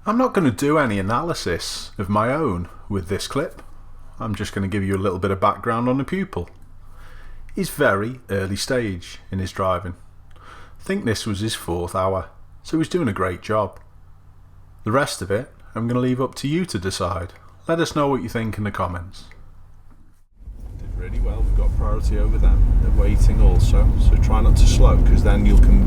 I'm not going to do any analysis of my own with this clip. I'm just going to give you a little bit of background on the pupil. He's very early stage in his driving. I think this was his 4th hour, so he's doing a great job. The rest of it I'm going to leave up to you to decide. Let us know what you think in the comments. Did really well, we've got priority over them. They're waiting also, so try not to slow, because then you don't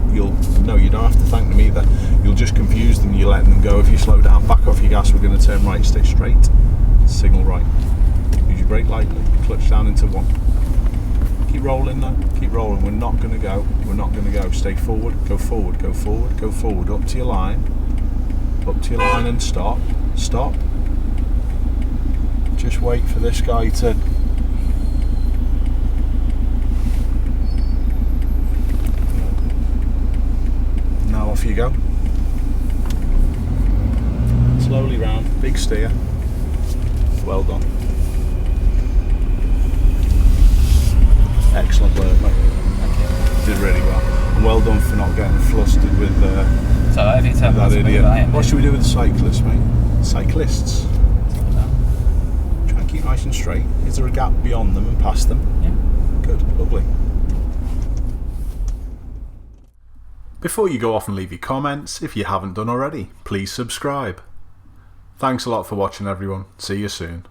have to thank them either. You'll just confuse them, you're letting them go. If you slow down, back off your gas, we're going to turn right, stay straight, signal right. Use your brake lightly, clutch down into 1. Keep rolling now, keep rolling, we're not going to go, stay forward, go forward, go forward, go forward, up to your line and stop. Just wait for this guy to now off you go. Slowly round, big steer. Well done. Excellent work, mate. Thank you. Did really well. And well done for not getting flustered with so every time that idiot. What should we do with the cyclists, mate? Cyclists. Try and keep nice and straight. Is there a gap beyond them and past them? Yeah. Good, lovely. Before you go off and leave your comments, if you haven't done already, please subscribe. Thanks a lot for watching, everyone. See you soon.